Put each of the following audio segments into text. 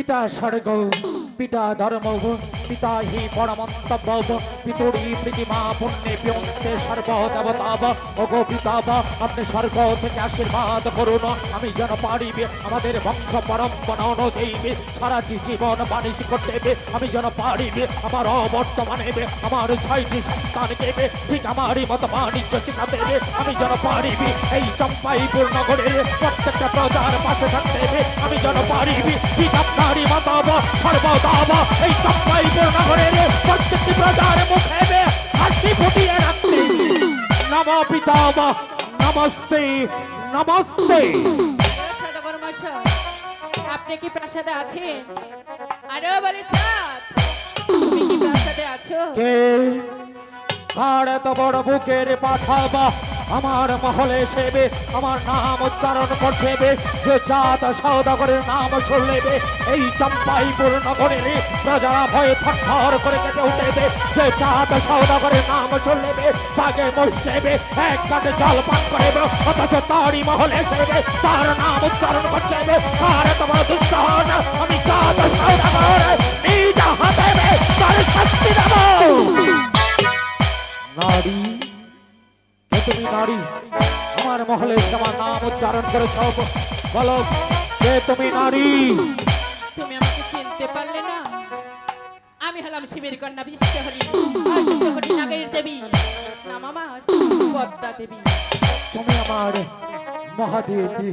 পিতা স্বর্গ, পিতা ধর্ম, পিতা হি পরমন্তব্য, পিতুরি প্রীতিমা পুণ্যে পিয়ন্তে সর্বদেবতা। ওগো পিতাব, আপনি স্বর্গ থেকে আশীর্বাদ করুন, আমি যেন পারিবে আমাদের বংশ পরম্পরা অনুযায়ী সারা জীবন বাণিজ্য করতে, আমি যেন পারিবে আমার অবর্তমানে আমার 6টি সন্তানকে ঠিক আমারই মতো বাণিজ্য শিখাতে, আমি যেন পারিবি এই চম্পাইপুর নগরের প্রত্যেকটা প্রজার পাশে থাকতে, আমি যেন পারিবি ঠিক আপনারই মতো সর্বদা এই চম্পাইপুর নগরের প্রত্যেকটি প্রজার মুখে হাসি ফুটিয়ে রাখতে। নম পিতাম, নমস্তে নমস্তে। সদাগর মশাই, আপনি কি প্রাসাদে আছেন? আরে বলে চাঁদ, তুমি কি প্রাসাদে আছো? কে কার এত বড় বুকের পাঠাবা আমার মহলে সেবে আমার নাম উচ্চারণ করছে, যে চাঁদ সওদাগরের নাম শুনলে এই চম্পাইপুর নগরের প্রজা ভয়ে থরথর করে কেটে উঠেবে, যে চাঁদ সওদাগরের নাম শুনলে বাগে মরছেবে, এক কাটে জল পান করবে, অথচ তারই মহলে সেবে তার নাম উচ্চারণ করছে। কার এত বড় দুঃসাহস, আমি চাঁদ সওদাগর নিজ হাতে তার শাস্তি দেব। নারী, কে তুমি নারী? আমার মহলে তোমার নাম উচ্চারণ করে সব বলো, কে তুমি নারী? তুমি আমাকে চিনতে পারলে না? আমি হলাম শিবের কন্যা বিশ্বহরি, অষ্টহরি নাগের দেবী, নাম আমার পদ্মা দেবী। তুমি আমার মহাদেবী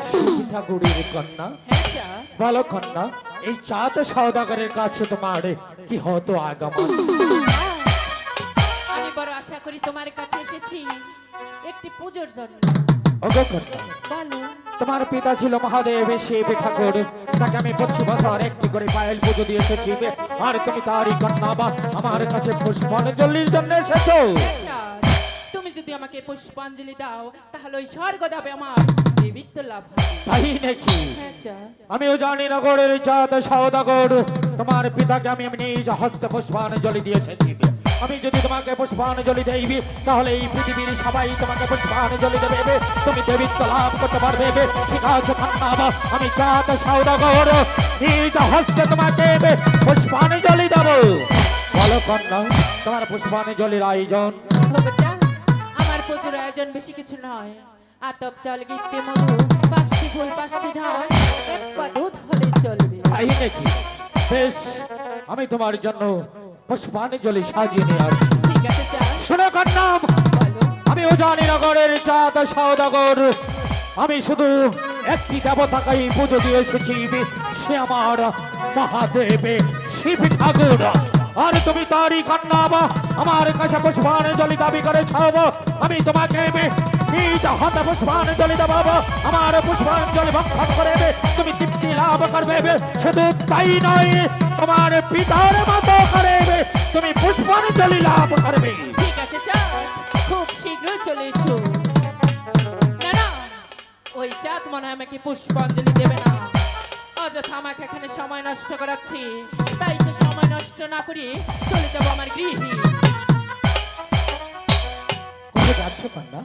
শিব ঠাকুরের কন্যা? হ্যাঁ চাঁদ, বলো কন্যা, এই চাঁদ সওদাগরের কাছে তোমার কি হতো আগমন? আমি বড় আশা করি তোমার কাছে এসেছি একটি পুজোর জন্য। ওগো কন্যা, বলো। তোমার পিতা ছিল মহাদেব শিব ঠাকুর, তাকে আমি 25 বছর একটি করে পায়েল পুজো দিয়ে এসেছি, আর তুমি তারই কন্যা বা আমার কাছে পুষ্পাঞ্জলির জন্য এসেছো? চাঁদ, তুমি যদি আমাকে পুষ্পাঞ্জলি দাও তাহলে ওই স্বর্গ দেবে আমার দেবীত্ব লাভ হবে। তাই নাকি? হ্যাঁ চাঁদ, আমিও জানি নগরের চাঁদ সওদাগর, তোমার পিতাকে আমি নিজ হস্তে পুষ্পাঞ্জলি দিয়ে এসেছি। আমি যদি তোমাকে পুষ্পাঞ্জলি দেইবি তাহলে এই পৃথিবীর সবাই তোমাকে পুষ্পাঞ্জলি দেবে, তুমি দেবীত্ব লাভ করতে পারবে। ঠিক আছে কন্যা, আমি চাঁদ সওদাগর নিজ হস্তে তোমাকে পুষ্পাঞ্জলি দেব। বলো কন্যা, তোমার পুষ্পাঞ্জলির আয়োজন? হোক চাঁদ, আমার পুজোর আয়োজন বেশি কিছু নয়। আতপ চাল গীতে মধু, 5টি ফুল 5টি ধান, 1 পা দুধ হলে চলবে। তাই নাকি? বেশ, আমি তোমার জন্য পুষ্পাঞ্জলি সাজিয়ে নিয়ে আসছি। ঠিক আছে চাঁদ, শোনো কন্যা, বলো। আমিও জানি নগরের চাঁদ সওদাগর, আমি শুধু একটি দেবতাকেই পুজো দিয়ে এসেছি, সে আমার মহাদেব শিব ঠাকুর। আর তুমি তারই কন্যা, আমার কাছে পুষ্পাঞ্জলি দাবি করেছ, আমি তোমাকে নিজ হাতে পুষ্পাঞ্জলি দেব। আমার পুষ্পাঞ্জলি ভক্ষণ করে তুমি তৃপ্তি লাভ করবে, শুধু তাই নয় তোমার পিতার মতো করে তুমি পুষ্পাঞ্জলি লাভ করবে। ঠিক আছে চাঁদ, খুব শীঘ্রই চলে এসো। না না, ওই চাঁদ মনে হয় আমাকে পুষ্পাঞ্জলি দেবে না, অযথা আমাকে এখানে সময় নষ্ট করাচ্ছি। তাই তো সময় নষ্ট না করি চলে যাবো আমার গৃহে। কোথায় যাচ্ছ কন্যা?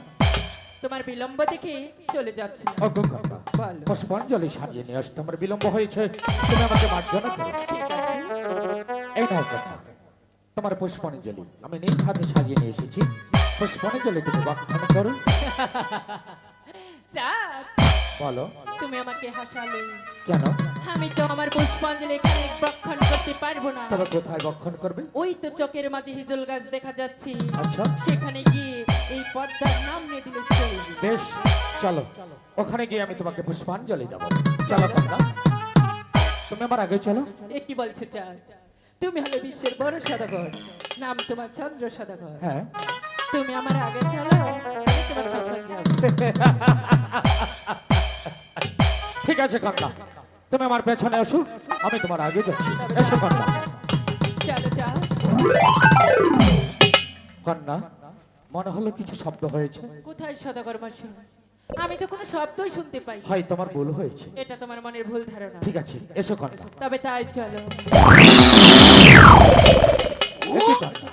তোমার বিলম্ব দেখে চলে যাচ্ছি। ওগো কন্যা, বলো। পুষ্পাঞ্জলি সাজিয়ে নিয়ে আসতে আমার বিলম্ব হয়েছে, তুমি আমাকে মার্জনা করো। ঠিক আছে, এই নাও কন্যা, তোমার পুষ্পাঞ্জলি আমি নিজ হাতে সাজিয়ে নিয়ে এসেছি, পুষ্পাঞ্জলি তুমি ভক্ষণ করো। চাঁদ, বলো, তুমি আমাকে হাসালে। কেন? আমি তো আমার পুষ্পাঞ্জলি এখানে ভক্ষণ করতে পারবো না। তবে কোথায় ভক্ষণ করবে? ওই তো চোখের মাঝে হিজল গাছ দেখা যাচ্ছে, আচ্ছা, সেখানে গিয়ে এই পদ্মার নাম নিয়ে দিলে চলবে। বেশ, চলো ওখানে গিয়ে আমি তোমাকে পুষ্পাঞ্জলি দেবো। চলো কন্যা, তুমি আমার আগে চলো। এ কি বলছে চাঁদ? তুমি হলে বিশ্বের বড় সদাগর, নাম তোমার চন্দ্র সদাগর। হ্যাঁ, তুমি আমার আগে চলো, আমি তোমার পেছন যাবো। ঠিক আছে কন্যা, তুমি আমার পেছনে এসো, আমি তোমার আগে যাচ্ছি। এসো কন্যা। চলো চাঁদ। কন্যা, মনে হলো কিছু শব্দ হয়েছে। কোথায় সদাগর মাসি? আমি তো কোনো শব্দই শুনতে পাই। হয় তোমার ভুল হয়েছে। এটা তোমার মনের ভুল ধারণা। ঠিক আছে, এসো কন্যা। তবে তাই চলো। এসো কন্যা।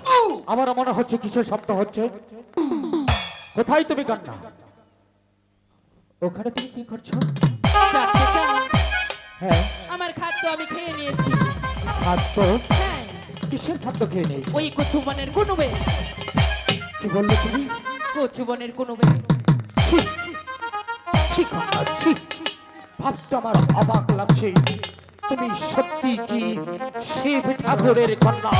আমারও মনে হচ্ছে কিছু শব্দ হচ্ছে। কোথায় তুমি কন্যা? ওখানে তুমি কি করছো? চাঁদ, চাঁদ, হ্যাঁ, আমার খাট খাদ্য আমি খেয়ে নিয়েছি। খাদ্য? হ্যাঁ, কিসের খাদ্য খেয়ে নেই? ওই কচু বনের কুনুবে। কি বললে তুমি? কচু বনের কুনুবে। ছি, ছি কন্যা, ছি। ভাবতে আমার অবাক লাগছে। তুমি সত্যি কি শিব ঠাকুরের কন্যা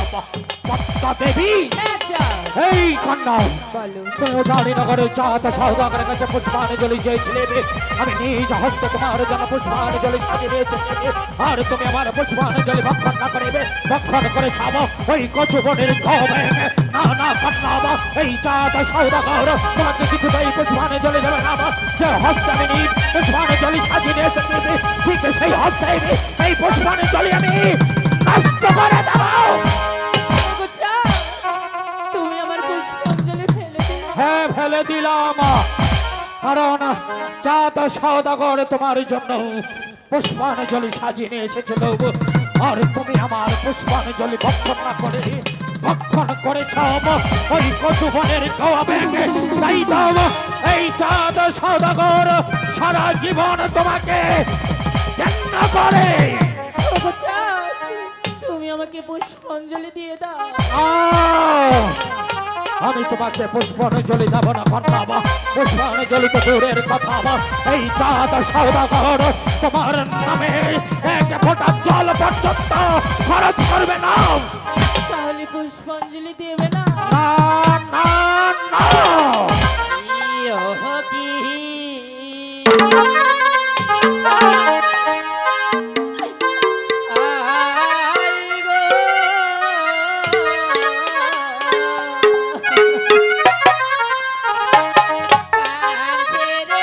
পদ্মা দেবী? হ্যাঁ চাঁদ, এই কন্যা, বলো। তুমি জানিনগরে চাঁদ সওদাগরের কাছে পুষ্পাঞ্জলি চেয়েছিলে। আমি নিজ হস্তে তোমার জন্য পুষ্পাঞ্জলি সাজিয়ে দিয়েছি। আর তুমি আমার পুষ্পাঞ্জলি ভক্ষণ না করিবে, ভক্ষণ করে খাবো ওই কচু বনের গবে। না না কন্যা, এই চাঁদ সওদাগর তোমাকে কিছুতেই পুষ্পাঞ্জলি দেবে না। যে হস্তে আমি নিজ পুষ্পাঞ্জলি সাজিয়ে দিয়ে এসেছি, ঠিক সেই হস্তে এই পুষ্পাঞ্জলি আমি নষ্ট করে দেবো। ওগো চাঁদ, তুমি আমার পুষ্পাঞ্জলি ফেলে দিলে। হ্যাঁ, ফেলে দিলাম। কারণ চাঁদ সওদাগর তোমার জন্য পুষ্পাঞ্জলি সাজিয়ে নিয়ে এসেছিল। আর তুমি আমার পুষ্পাঞ্জলি ভক্ষণ না করে ভক্ষণ করেছ ওই কচু বনের গোয়া ব্যাগে। তাই দাম এই চাঁদ সওদাগর সারা জীবন তোমাকে কেন করে। ওগো চাঁদ, তুমি আমাকে পুষ্পাঞ্জলি দিয়ে দাও। আমি তোমাকে পুষ্পাঞ্জলি দেব না কন্যা। পুষ্পাঞ্জলি তো দূরের কথা। এই চাঁদ সওদাগর তোমার নামে এক ফোঁটা জল পর্যন্ত খরচ করবে না। তাহলে পুষ্পাঞ্জলি দেবে না? না না না। ইয়ো কি আই গো। ছেড়ে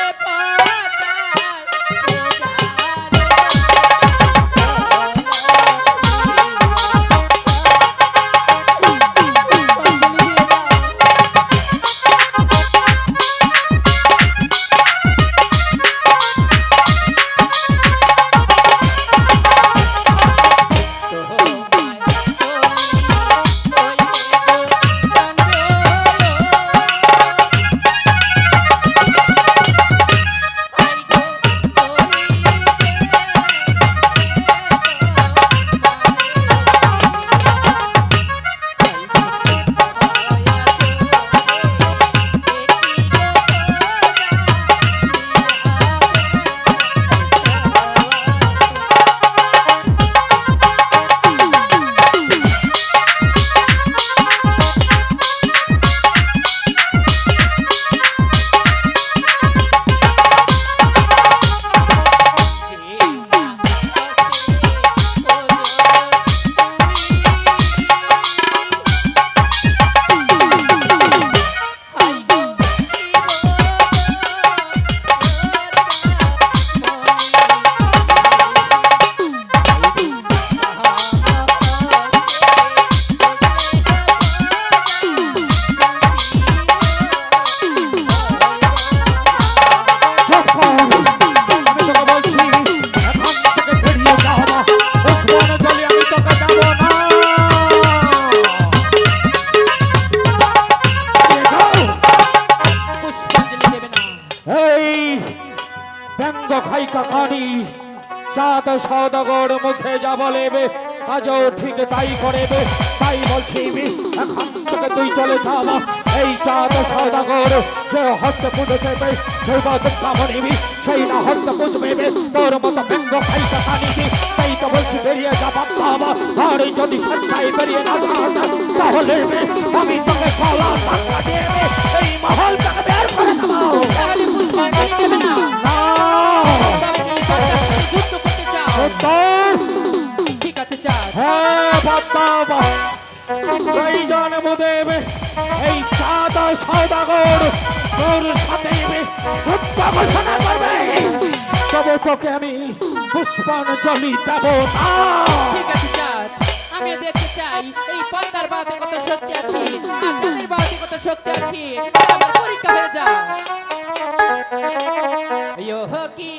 চাঁদ সওদাগর মুখে যা বলেবে কাজও ঠিক তাই করবে। তাই বলছি এখন থেকে তুই চলে যাবা। এই চাঁদ সওদাগর যে হস্তে পুজো দেবে সেই কামড়িবি, সেই না হস্তে পুজবে তোর মতো ব্যঙ্গ খাইতে কানিবি। তাই তো বলছি বেরিয়ে যাবা বাবা। আর যদি সচ্চাই বেরিয়ে না যাস তাহলে আমি তোকে কলা টাকা দিয়ে এই মহল থেকে বের করে দেবো। তাহলে পুষ্পাঞ্জলি দেবে না? যুদ্ধ করতে চাও? ঠিক আছে চাঁদ। হ্যাঁ বাবা, প্রয়োজন দেবে এই চাঁদ সওদাগর তোর সাথে যুদ্ধ ঘোষণা করবে, তবে তোকে আমি পুষ্পাঞ্জলি দেব না। ঠিক আছে চাঁদ, আমি দেখতে চাই এই পদ্মার বাতে কত শক্তি আছে, আর চাঁদের বাতে কত শক্তি আছে। আমার পরীক্ষা হয়ে যা। ইয়ো কি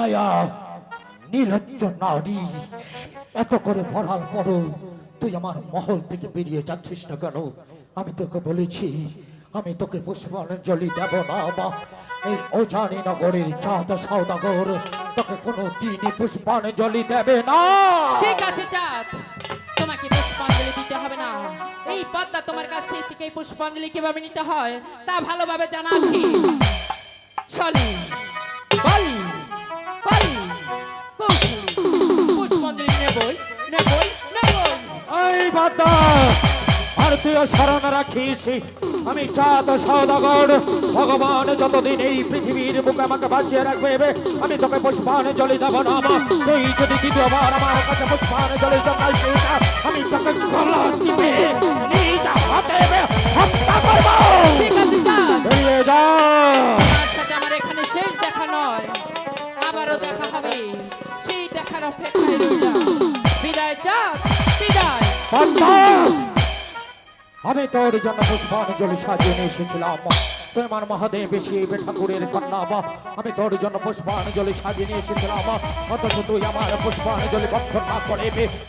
বেহায়া নীলজ্জ নারী, এত করে পড়ার পরও তুই আমার মহল থেকে বেরিয়ে যাচ্ছিস না কেন? আমি তোকে বলেছি আমি তোকে পুষ্পাঞ্জলি দেব না বা এই ওজানি নগরের চাঁদ সওদাগর তোকে কোনো দিনই পুষ্পাঞ্জলি দেবে না। ঠিক আছে চাঁদ, তোমাকে পুষ্পাঞ্জলি দিতে হবে না। এই পদ্মা তোমার কাছ থেকে এই পুষ্পাঞ্জলি কিভাবে নিতে হয় তা ভালোভাবে জানা আছে। চলি বলি বলি পুষ্পাঞ্জলি নেবই নেবই নেবই। এই বাতা ভারতীয় শরণ রাখিস, আমি চাঁদ সওদাগর ভগবান যতদিন এই পৃথিবীর বুকে আমাকে বাঁচিয়ে রাখবে আমি তোকে পুষ্পাঞ্জলি দেব না। তুই যদি দ্বিতীয়বার আমার কাছে পুষ্পাঞ্জলি জমাইছিস আমি তোকে গলা চিপে নিজ হাতে হত্যা করব। ঠিক আছে চাঁদ, বেরিয়ে যা। তোমার সাথে আমার এখানে শেষ দেখা নয়, আবারও দেখা হবে। সেই দেখার অপেক্ষায় রইলাম। বিদায় চাঁদ, বিদায়। পদ্মা, আমি তোর জন্য পুষ্পাঞ্জলি সাজিয়ে নিয়ে এসেছিলাম। তুই আমার মহাদেব শিব ঠাকুরের কন্যা, আমি তোর জন্য পুষ্পাঞ্জলি সাজিয়ে নিয়ে এসেছিলাম। অথচ তুই আমার পুষ্পাঞ্জলি বক্ষণ না করে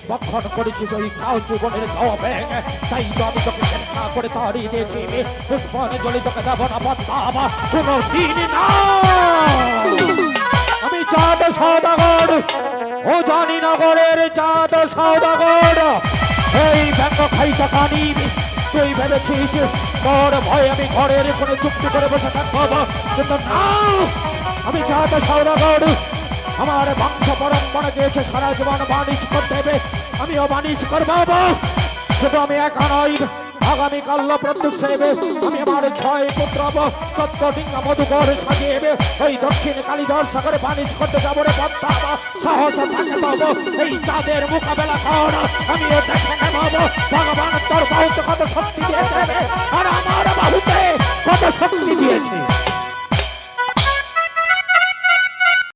বক্ষণ করেছিস ওই কাল জীবনের খাওয়া ব্যাং। তাই তো আমি তোকে চেষ্টা করে তাড়িয়ে দিয়েছি। পুষ্পাঞ্জলি তোকে দেব না পদ্মা, কোনো দিন না। আমি চাঁদ সওদাগর, ও জানি নগরের চাঁদ সওদাগর। এই ব্যঙ্গ খাই টাকা নিবি, তুই ভেবেছিস তোর ভয় আমি ঘরের কোনো চুক্তি করে বসে থাকবো, কিন্তু না। আমি চাঁদ সওদাগর, আমার বংশ পরম্পরা দিয়েছে সারা জীবন বানিশ করতে হবে, আমিও বানিশ করবো। শুধু আমি একা নই, আগামীকাল প্রত্যুষ সেবে আমি আমার 6 পুত্র সত্যডিঙ্গা মধুকর সাজিয়ে ওই দক্ষিণ কালীধর সাগরে বানিশ করতে যাবো রে পদ্মা। সাহস থাকে পাবো এই চাঁদের মোকাবেলা কর, আমিও দেখে নেবো ভগবান তোর বাহুতে কত শক্তি দিয়েছে আর আমার বাহুতে কত শক্তি দিয়েছে।